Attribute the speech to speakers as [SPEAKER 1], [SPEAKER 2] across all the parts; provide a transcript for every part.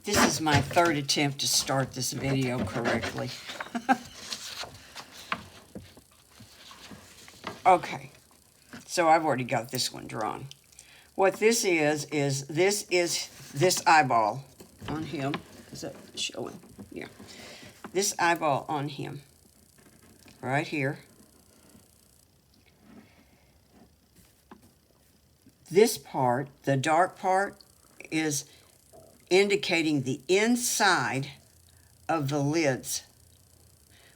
[SPEAKER 1] This is my third attempt to start this video correctly. Okay, so I've already got this one drawn. What this is this eyeball on him. Is that showing? Yeah. This eyeball on him, right here. This part, the dark part, is indicating the inside of the lids,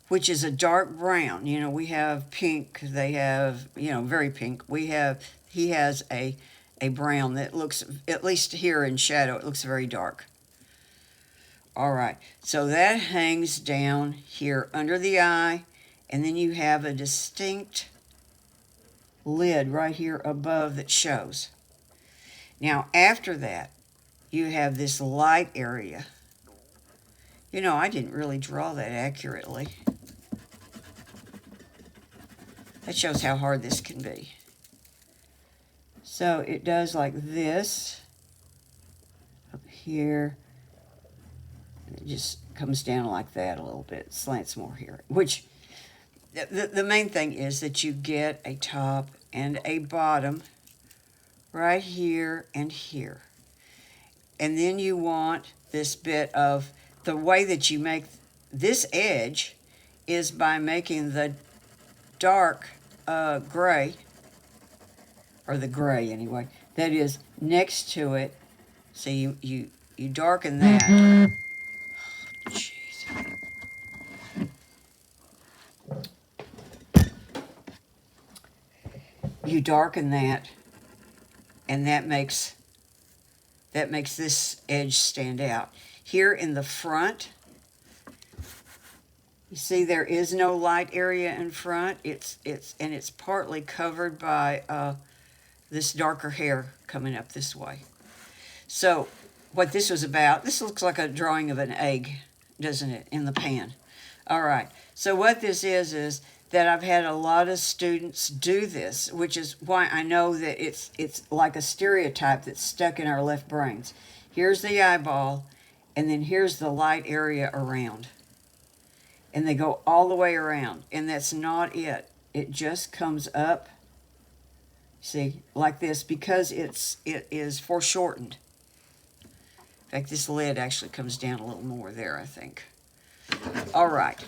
[SPEAKER 1] which is a dark brown. You know, we have pink, they have, you know, very pink. He has a brown that looks, at least here in shadow, it looks very dark. All right, so that hangs down here under the eye, and then you have a distinct lid right here above that shows. Now, after that, you have this light area. You know, I didn't really draw that accurately. That shows how hard this can be. So it does like this up here. It just comes down like that a little bit, slants more here. Which, the main thing is that you get a top and a bottom right here and here. And then you want this bit of, the way that you make this edge is by making the dark gray, or the gray anyway, that is next to it. So you darken that. Oh, jeez. You darken that, and that makes this edge stand out. Here in the front, you see there is no light area in front. It's partly covered by this darker hair coming up this way. So what this was about, this looks like a drawing of an egg, doesn't it, in the pan? All right, so what this is that I've had a lot of students do this, which is why I know that it's like a stereotype that's stuck in our left brains. Here's the eyeball, and then here's the light area around. And they go all the way around, and that's not it. It just comes up, see, like this, because it is foreshortened. In fact, this lid actually comes down a little more there, I think. All right,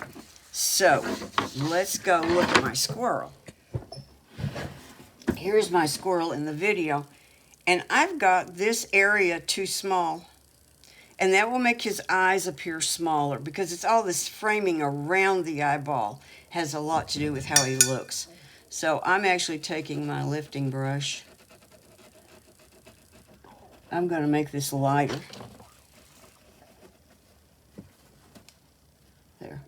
[SPEAKER 1] so let's go look at my squirrel. Here's my squirrel in the video, and I've got this area too small. And that will make his eyes appear smaller, because it's all this framing around the eyeball has a lot to do with how he looks. So I'm actually taking my lifting brush. I'm going to make this lighter. There.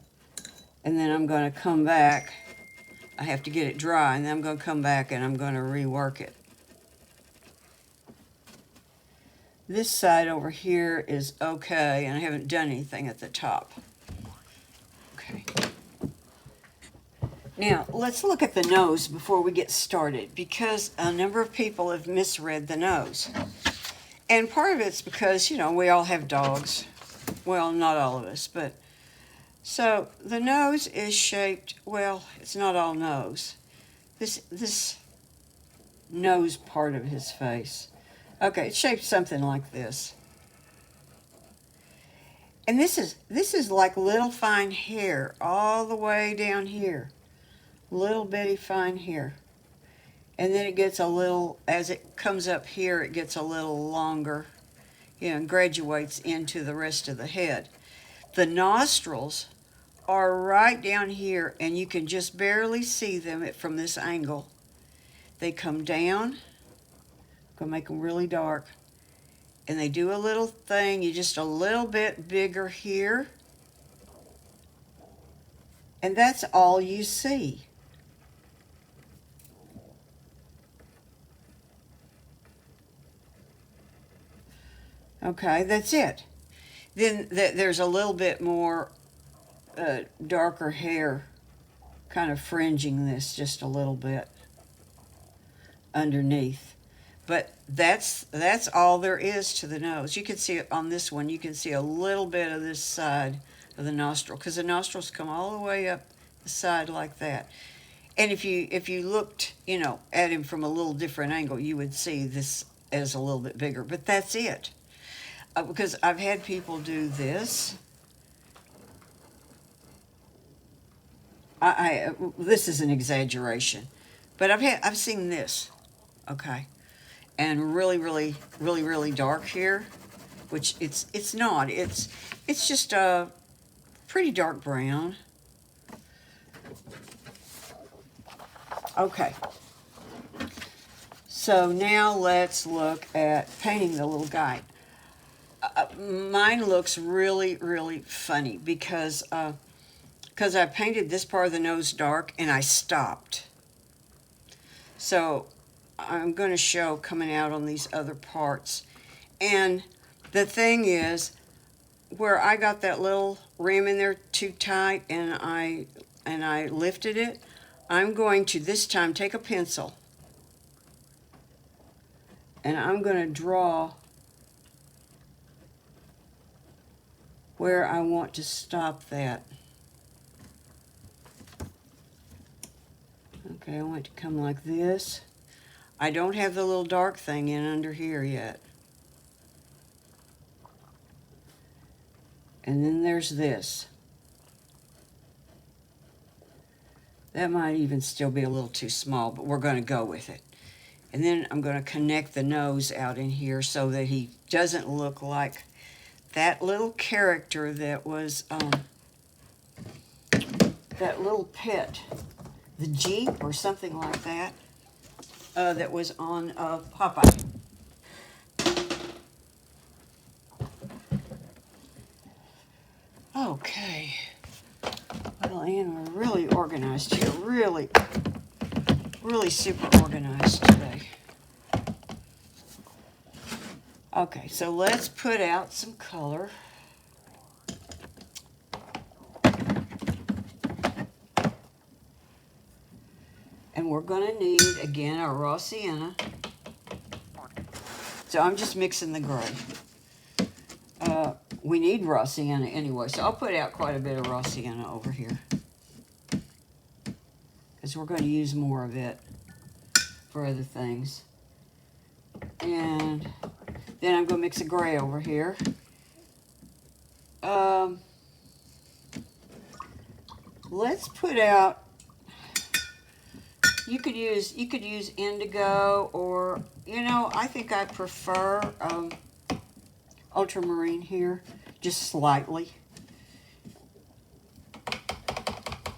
[SPEAKER 1] And then I'm going to come back. I have to get it dry, and then I'm going to come back and I'm going to rework it. This side over here is okay, and I haven't done anything at the top. Okay. Now, let's look at the nose before we get started, because a number of people have misread the nose. And part of it's because, you know, we all have dogs. Well, not all of us, but... So, the nose is shaped, well, it's not all nose. This nose part of his face. Okay, it's shaped something like this. And this is like little fine hair all the way down here. Little bitty fine hair. And then it gets a little, as it comes up here, it gets a little longer, you know, and graduates into the rest of the head. The nostrils are right down here, and you can just barely see them from this angle. They come down. Gonna make them really dark, and they do a little thing, you just a little bit bigger here, and that's all you see. Okay, that's it. Then there's a little bit more darker hair kind of fringing this just a little bit underneath. But that's all there is to the nose. You can see it on this one. You can see a little bit of this side of the nostril, because the nostrils come all the way up the side like that. And if you looked, at him from a little different angle, you would see this as a little bit bigger. But that's it. Because I've had people do this. This is an exaggeration, but I've seen this, okay, and really, really, really, really dark here, which it's not. It's just a pretty dark brown. Okay. So now let's look at painting the little guy. Mine looks really, really funny because I painted this part of the nose dark and I stopped. So I'm going to show coming out on these other parts. And the thing is, where I got that little rim in there too tight and I lifted it, I'm going to this time take a pencil and I'm going to draw where I want to stop that. Okay, I want it to come like this. I don't have the little dark thing in under here yet. And then there's this. That might even still be a little too small, but we're going to go with it. And then I'm going to connect the nose out in here so that he doesn't look like that little character that was that little pet, the Jeep or something like that, that was on Popeye. Okay. Well, Ann, we're really organized here. Really, really super organized today. Okay, so let's put out some color. And we're going to need, again, our raw sienna. So I'm just mixing the gray. We need raw sienna anyway, so I'll put out quite a bit of raw sienna over here, because we're going to use more of it for other things. And then I'm going to mix a gray over here. Let's put out, you could use indigo, or, I think I prefer ultramarine here, just slightly.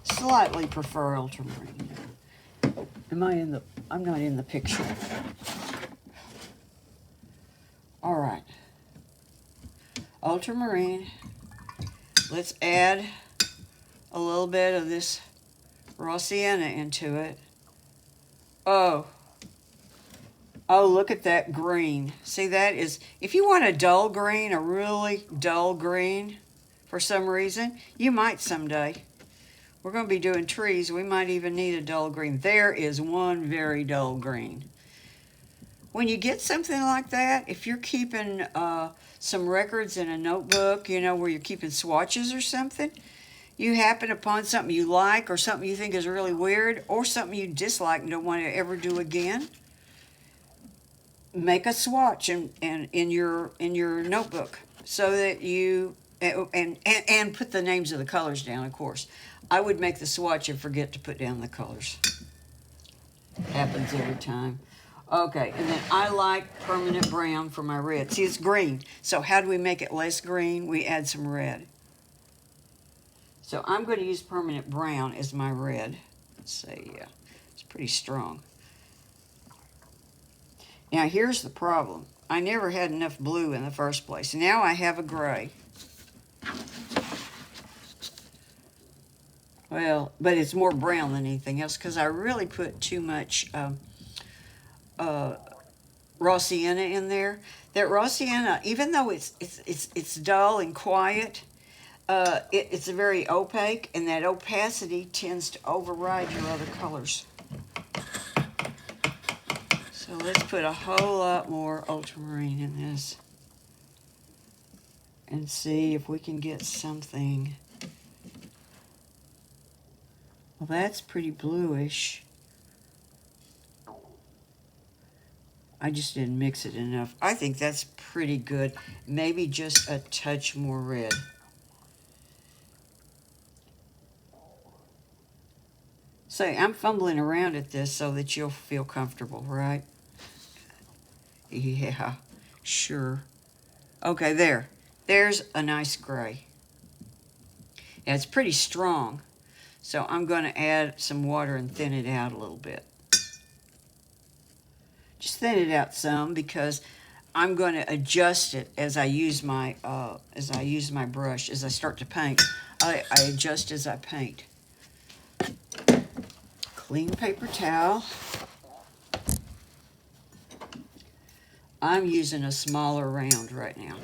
[SPEAKER 1] Slightly prefer ultramarine. I'm not in the picture. All right. Ultramarine. Let's add a little bit of this raw sienna into it. Oh, look at that green. See, that is, if you want a dull green, a really dull green, for some reason, you might someday. We're going to be doing trees. We might even need a dull green. There is one very dull green. When you get something like that, if you're keeping some records in a notebook, where you're keeping swatches or something, you happen upon something you like or something you think is really weird or something you dislike and don't want to ever do again, make a swatch in your notebook so that you and put the names of the colors down. Of course, I would make the swatch and forget to put down the colors. Happens every time. Okay, and then I like permanent brown for my red. See, it's green. So how do we make it less green? We add some red. So I'm going to use permanent brown as my red. Let's see, yeah, it's pretty strong. Now, here's the problem. I never had enough blue in the first place. Now I have a gray. Well, but it's more brown than anything else because I really put too much raw sienna in there. That raw sienna, even though it's dull and quiet, it's very opaque, and that opacity tends to override your other colors. So let's put a whole lot more ultramarine in this and see if we can get something. Well, that's pretty bluish. I just didn't mix it enough. I think that's pretty good. Maybe just a touch more red. So I'm fumbling around at this so that you'll feel comfortable, right? Yeah, sure. Okay, there. There's a nice gray. Yeah, it's pretty strong. So I'm going to add some water and thin it out a little bit. Just thin it out some because I'm going to adjust it as I use my brush. As I start to paint, I adjust as I paint. Clean paper towel. I'm using a smaller round right now.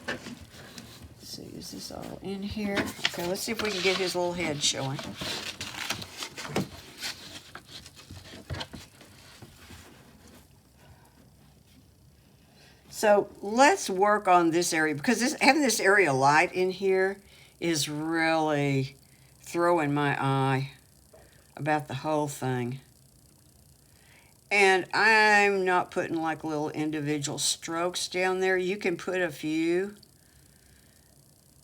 [SPEAKER 1] Let's see, is this all in here? Okay, let's see if we can get his little head showing. So let's work on this area because having this area light in here is really throwing my eye about the whole thing. And I'm not putting like little individual strokes down there. You can put a few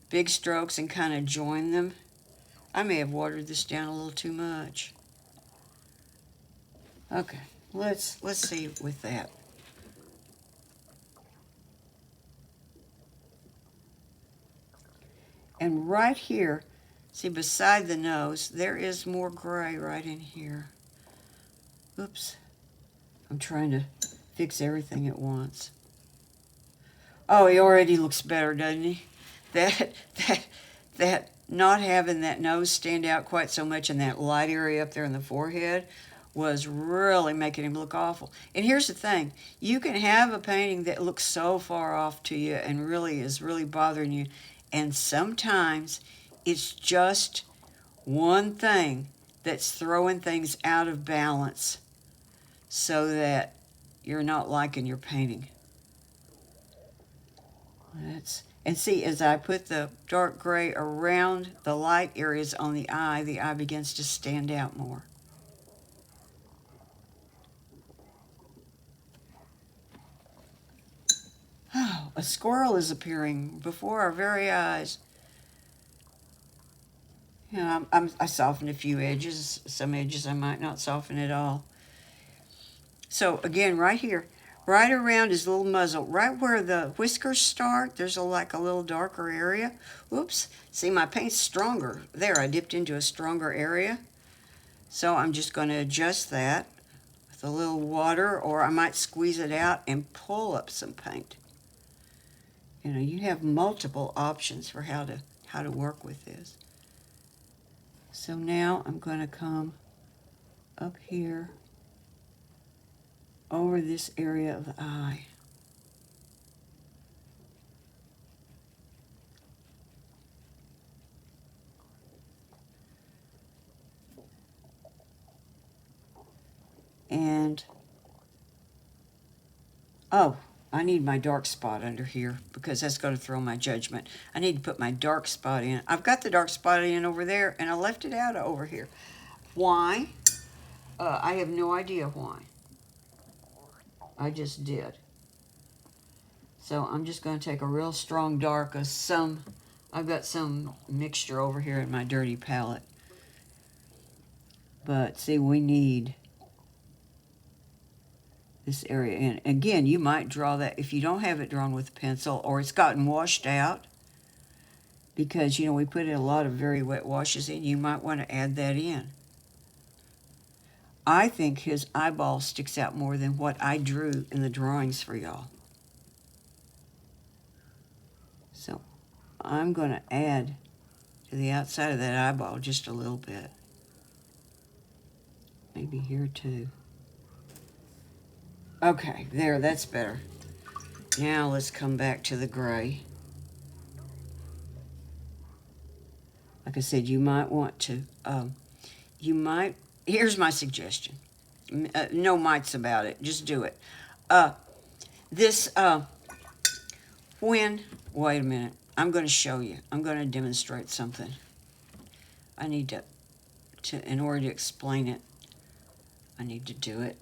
[SPEAKER 1] big strokes and kind of join them. I may have watered this down a little too much. Okay, let's see with that. And right here, see beside the nose, there is more gray right in here. Oops. I'm trying to fix everything at once. Oh, he already looks better, doesn't he? That not having that nose stand out quite so much and that light area up there in the forehead was really making him look awful. And here's the thing. You can have a painting that looks so far off to you and really is really bothering you. And sometimes it's just one thing that's throwing things out of balance so that you're not liking your painting. And see, as I put the dark gray around the light areas on the eye begins to stand out more. Oh, a squirrel is appearing before our very eyes. You know, I softened a few edges. Some edges I might not soften at all. So again, right here, right around his little muzzle, right where the whiskers start, there's like a little darker area. Oops, see my paint's stronger. There, I dipped into a stronger area. So I'm just going to adjust that with a little water, or I might squeeze it out and pull up some paint. You know, you have multiple options for how to work with this. So now I'm going to come up here over this area of the eye. And, oh, I need my dark spot under here because that's going to throw my judgment. I need to put my dark spot in. I've got the dark spot in over there, and I left it out over here. Why? I have no idea why. I just did. So I'm just going to take a real strong dark of some, I've got some mixture over here in my dirty palette. But see, we need this area. And again, you might draw that if you don't have it drawn with a pencil or it's gotten washed out. Because, you know, we put a lot of very wet washes in. You might want to add that in. I think his eyeball sticks out more than what I drew in the drawings for y'all. So I'm going to add to the outside of that eyeball just a little bit. Maybe here too. Okay, there, that's better. Now let's come back to the gray. Like I said, you might want to, here's my suggestion. No mites about it. Just do it. Uh, this, when, wait a minute. I'm going to show you. I'm going to demonstrate something. I need in order to explain it, I need to do it.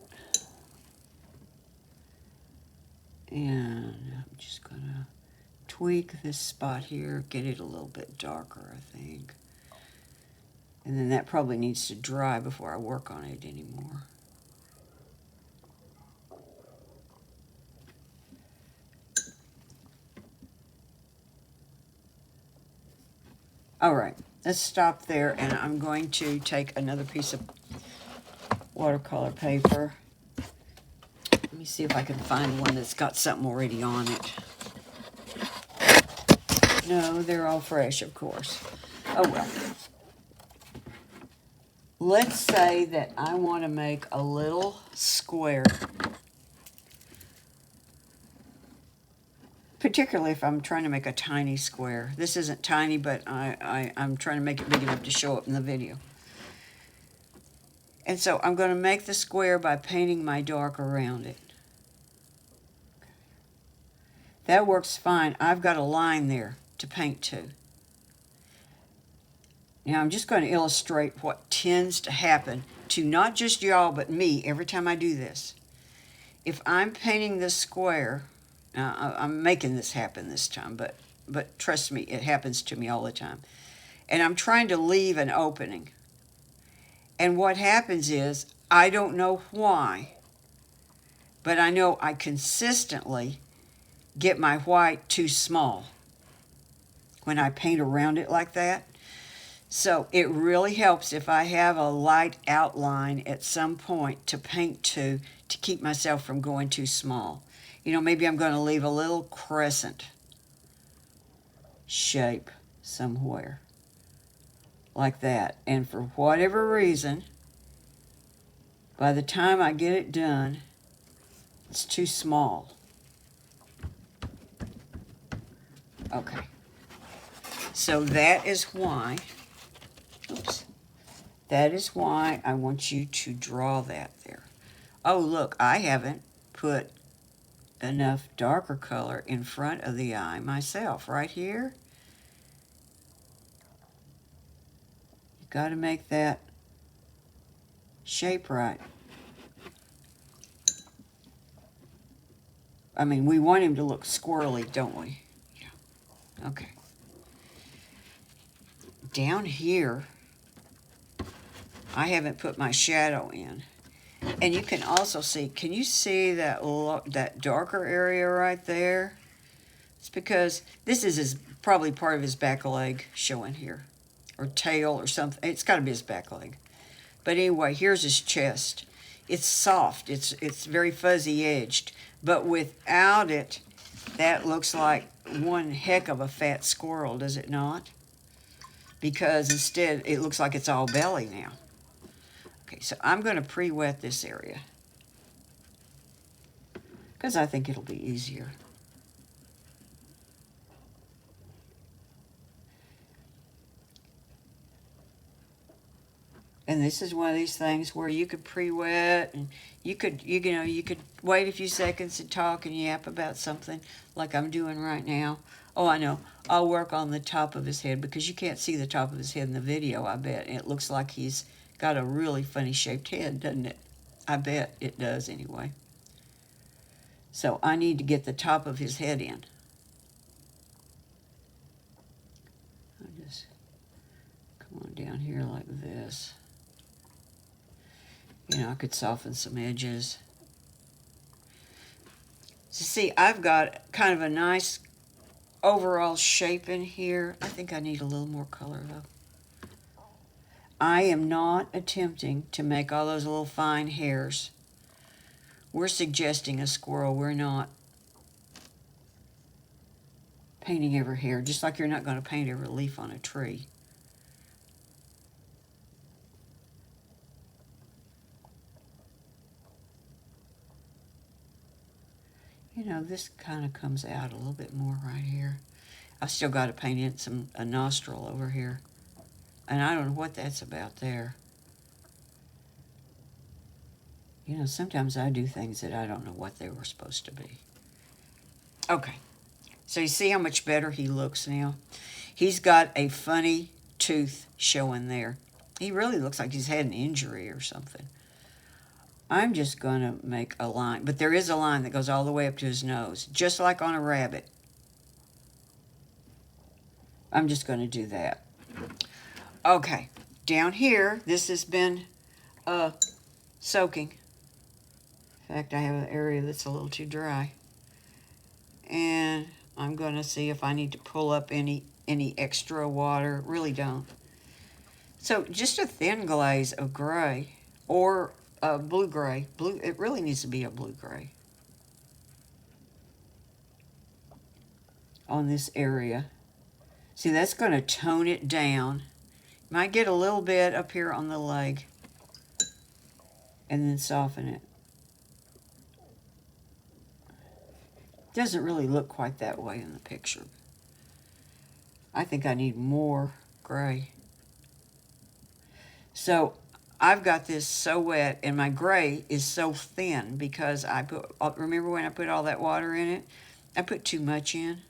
[SPEAKER 1] And I'm just going to tweak this spot here, get it a little bit darker, I think. And then that probably needs to dry before I work on it anymore. All right, let's stop there, and I'm going to take another piece of watercolor paper. Let me see if I can find one that's got something already on it. No, they're all fresh, of course. Oh well. Let's say that I want to make a little square. Particularly if I'm trying to make a tiny square. This isn't tiny, but I'm trying to make it big enough to show up in the video. And so I'm going to make the square by painting my dark around it. That works fine. I've got a line there to paint to. Now I'm just going to illustrate what tends to happen to not just y'all, but me every time I do this. If I'm painting this square, I'm making this happen this time, but trust me, it happens to me all the time. And I'm trying to leave an opening. And what happens is, I don't know why, but I know I consistently get my white too small when I paint around it like that. So it really helps if I have a light outline at some point to paint to keep myself from going too small. You know, maybe I'm going to leave a little crescent shape somewhere like that. And for whatever reason, by the time I get it done, it's too small. Okay. So that is why, that is why I want you to draw that there. Oh, look, I haven't put enough darker color in front of the eye myself. Right here, you got to make that shape right. I mean, we want him to look squirrely, don't we? Yeah. Okay. Down here, I haven't put my shadow in. And you can also see, can you see that darker area right there? It's because this is probably part of his back leg showing here, or tail or something. It's got to be his back leg. But anyway, here's his chest. It's soft. It's very fuzzy edged. But without it, that looks like one heck of a fat squirrel, does it not? Because instead, it looks like it's all belly now. Okay, so I'm going to pre-wet this area because I think it'll be easier. And this is one of these things where you could pre-wet, and you could wait a few seconds and talk and yap about something like I'm doing right now. Oh, I know. I'll work on the top of his head because you can't see the top of his head in the video, I bet. And it looks like he's got a really funny shaped head, doesn't it? I bet it does anyway. So I need to get the top of his head in. I'll just come on down here like this. You know, I could soften some edges. So see, I've got kind of a nice overall shape in here. I think I need a little more color though. I am not attempting to make all those little fine hairs. We're suggesting a squirrel. We're not painting every hair, just like you're not going to paint every leaf on a tree. You know, this kind of comes out a little bit more right here. I've still got to paint in a nostril over here. And I don't know what that's about there. You know, sometimes I do things that I don't know what they were supposed to be. Okay, so you see how much better he looks now? He's got a funny tooth showing there. He really looks like he's had an injury or something. I'm just going to make a line, but there is a line that goes all the way up to his nose, just like on a rabbit. I'm just going to do that. Okay, down here, this has been soaking. In fact, I have an area that's a little too dry. And I'm going to see if I need to pull up any extra water. Really don't. So just a thin glaze of gray or blue gray. Blue. It really needs to be a blue gray on this area. See, that's going to tone it down. Might get a little bit up here on the leg and then soften it. Doesn't really look quite that way in the picture. I think I need more gray. So I've got this so wet, and my gray is so thin because I put, remember when I put all that water in it? I put too much in.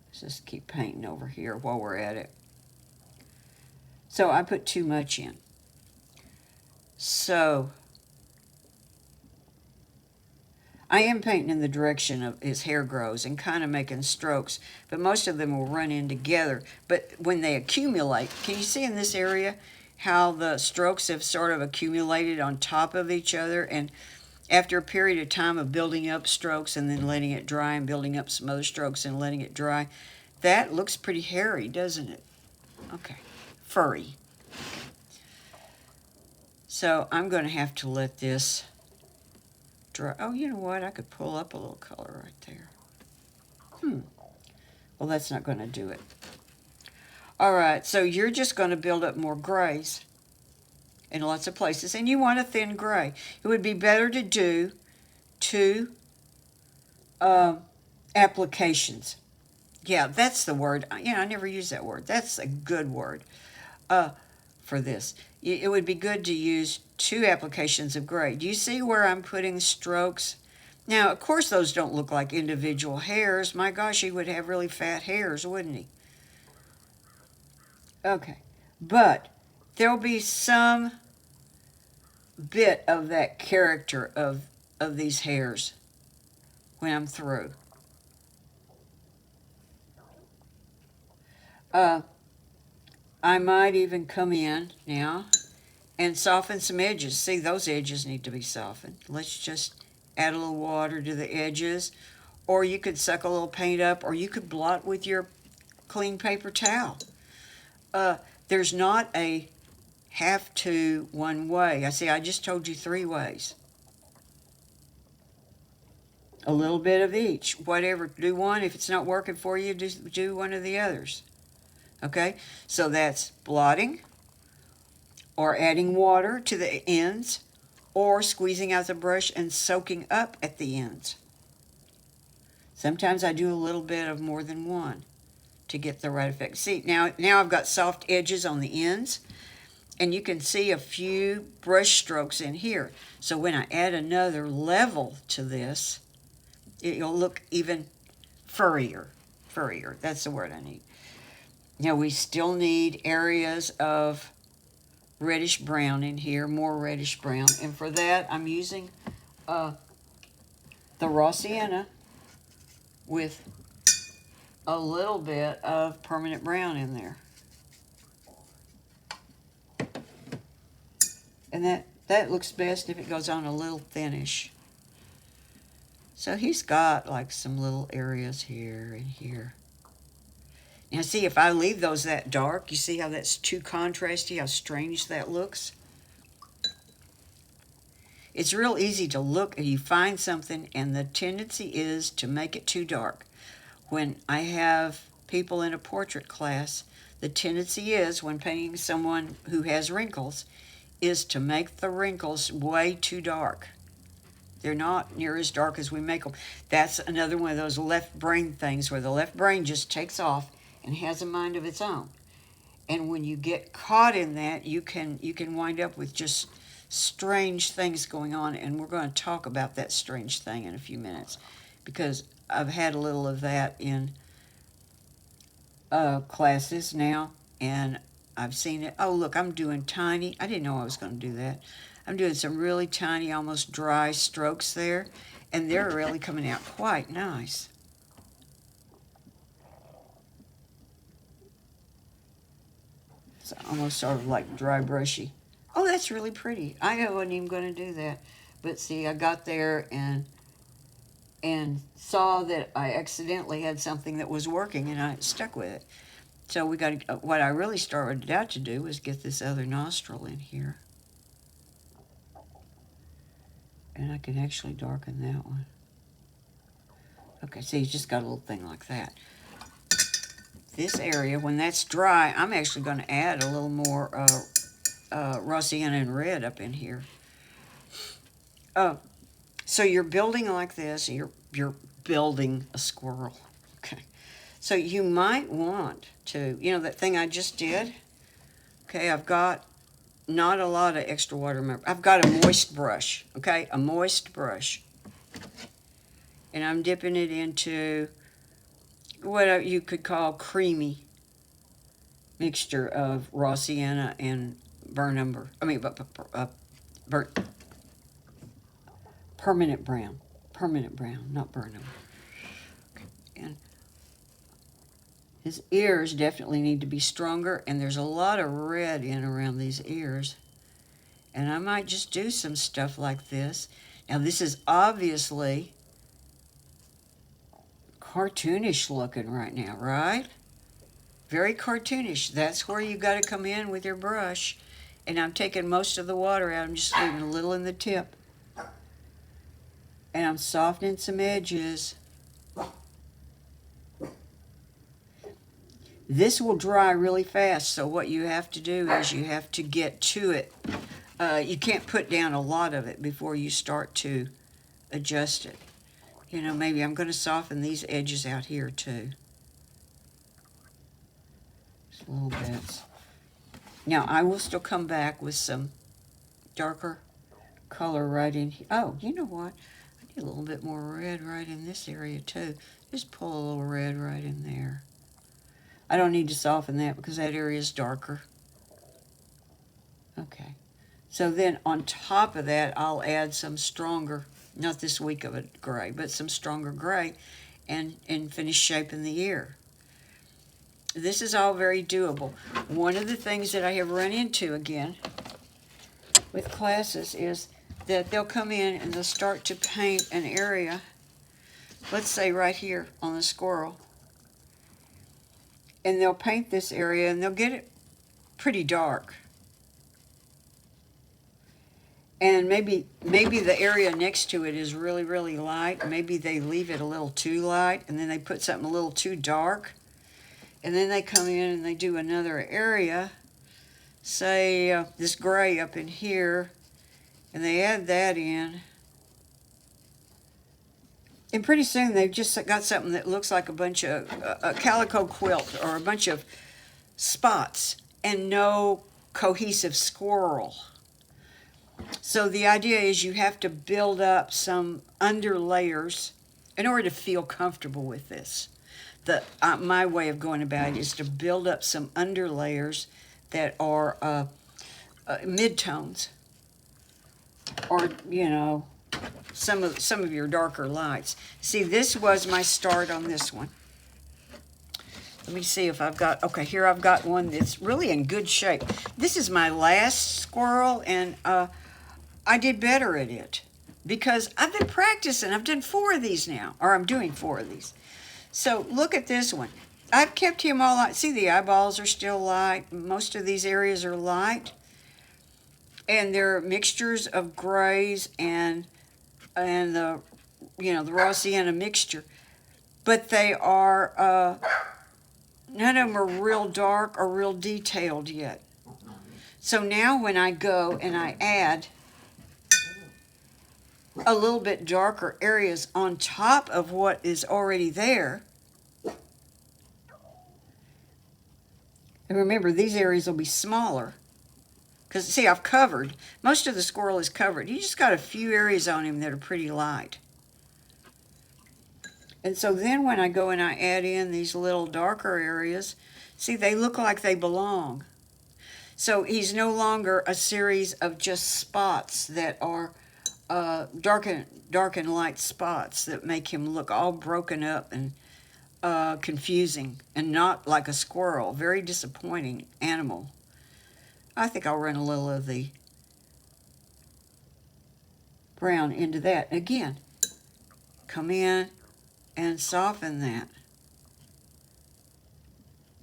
[SPEAKER 1] Let's just keep painting over here while we're at it. So I put too much in. So I am painting in the direction of his hair grows and kind of making strokes, but most of them will run in together. But when they accumulate, can you see in this area how the strokes have sort of accumulated on top of each other? And after a period of time of building up strokes and then letting it dry and building up some other strokes and letting it dry, that looks pretty hairy, doesn't it? Okay, furry. So I'm going to have to let this dry. Oh, you know what? I could pull up a little color right there. Well, that's not going to do it. All right, so you're just going to build up more grays in lots of places, and you want a thin gray. It would be better to do 2 applications. Yeah, that's the word. You know, I never use that word. That's a good word for this. It would be good to use 2 applications of gray. Do you see where I'm putting strokes? Now, of course, those don't look like individual hairs. My gosh, he would have really fat hairs, wouldn't he? Okay, but there'll be some bit of that character of these hairs when I'm through. I might even come in now and soften some edges. See, those edges need to be softened. Let's just add a little water to the edges, or you could suck a little paint up, or you could blot with your clean paper towel. There's not a have to one way. I just told you 3 ways. A little bit of each. Whatever, do one. If it's not working for you, just do one of the others. Okay, so that's blotting, or adding water to the ends, or squeezing out the brush and soaking up at the ends. Sometimes I do a little bit of more than one to get the right effect. See, now I've got soft edges on the ends, and you can see a few brush strokes in here. So when I add another level to this, it'll look even furrier. Furrier, that's the word I need. Now we still need areas of reddish brown in here, more reddish brown. And for that, I'm using the raw sienna with a little bit of permanent brown in there. And that looks best if it goes on a little thinnish. So he's got like some little areas here and here. Now see, if I leave those that dark, you see how that's too contrasty, how strange that looks? It's real easy to look and you find something, and the tendency is to make it too dark. When I have people in a portrait class, the tendency is, when painting someone who has wrinkles, is to make the wrinkles way too dark. They're not near as dark as we make them. That's another one of those left brain things where the left brain just takes off and has a mind of its own. And when you get caught in that, you can wind up with just strange things going on, and we're going to talk about that strange thing in a few minutes, because I've had a little of that in classes now, and I've seen it. Oh, look, I'm doing tiny. I didn't know I was going to do that. I'm doing some really tiny, almost dry strokes there, and they're really coming out quite nice. It's almost sort of like dry brushy. Oh, that's really pretty. I wasn't even going to do that. But see, I got there and saw that I accidentally had something that was working, and I stuck with it. So we got what I really started out to do was get this other nostril in here. And I can actually darken that one. Okay, see, it's just got a little thing like that. This area, when that's dry, I'm actually going to add a little more raw sienna and red up in here. So you're building like this, and you're building a squirrel. Okay. So you might want to, that thing I just did. Okay, I've got not a lot of extra water. I've got a moist brush. Okay, a moist brush, and I'm dipping it into what you could call creamy mixture of raw sienna and burnt umber. Burnt permanent brown, not burnt umber. Okay. And his ears definitely need to be stronger, and there's a lot of red in around these ears. And I might just do some stuff like this. Now, this is obviously cartoonish looking right now, right? Very cartoonish. That's where you got to come in with your brush. And I'm taking most of the water out. I'm just leaving a little in the tip. And I'm softening some edges. This will dry really fast, so what you have to do is you have to get to it. You can't put down a lot of it before you start to adjust it. Maybe I'm going to soften these edges out here too. Just little bits. Now, I will still come back with some darker color right in here. Oh, you know what? I need a little bit more red right in this area too. Just pull a little red right in there. I don't need to soften that because that area is darker. Okay. So then on top of that, I'll add some stronger, not this weak of a gray, but some stronger gray and finish shaping the ear. This is all very doable. One of the things that I have run into again with classes is that they'll come in and they'll start to paint an area, let's say right here on the squirrel, and they'll paint this area and they'll get it pretty dark. And maybe the area next to it is really, really light. Maybe they leave it a little too light, and then they put something a little too dark. And then they come in and they do another area, say this gray up in here, and they add that in. And pretty soon they've just got something that looks like a bunch of a calico quilt or a bunch of spots and no cohesive squirrel. So the idea is you have to build up some under layers in order to feel comfortable with this. My way of going about it is to build up some under layers that are midtones, or some of your darker lights. See, this was my start on this one. Let me see if I've got, okay, here I've got one that's really in good shape. This is my last squirrel, and I did better at it because I've been practicing. I've done 4 of these now, or I'm doing 4 of these. So look at this one. I've kept him all light. See, the eyeballs are still light. Most of these areas are light. And they're mixtures of grays and the raw sienna mixture. But they are, none of them are real dark or real detailed yet. So now when I go and I add a little bit darker areas on top of what is already there, and remember, these areas will be smaller Because, see, I've covered. Most of the squirrel is covered. You just got a few areas on him that are pretty light. And so then when I go and I add in these little darker areas, see, they look like they belong. So he's no longer a series of just spots that are dark and light spots that make him look all broken up and confusing and not like a squirrel. Very disappointing animal. I think I'll run a little of the brown into that. Again, come in and soften that.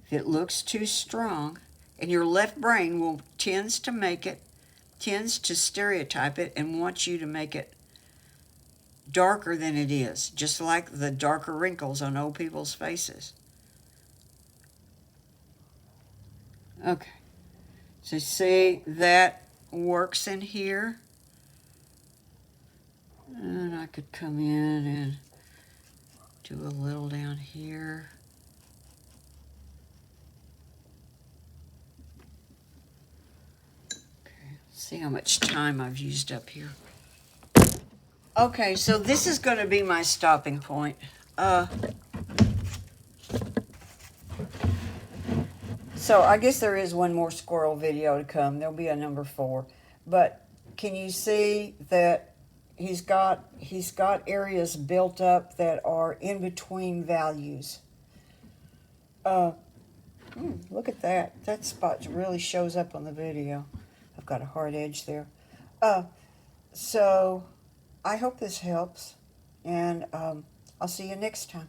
[SPEAKER 1] If it looks too strong, and your left brain tends to stereotype it and wants you to make it darker than it is, just like the darker wrinkles on old people's faces. Okay, so see, that works in here. And I could come in and do a little down here. Okay, see how much time I've used up here. Okay, so this is going to be my stopping point. So I guess there is one more squirrel video to come. There'll be a number 4. But can you see that he's got areas built up that are in between values? Look at that. That spot really shows up on the video. I've got a hard edge there. So I hope this helps, and I'll see you next time.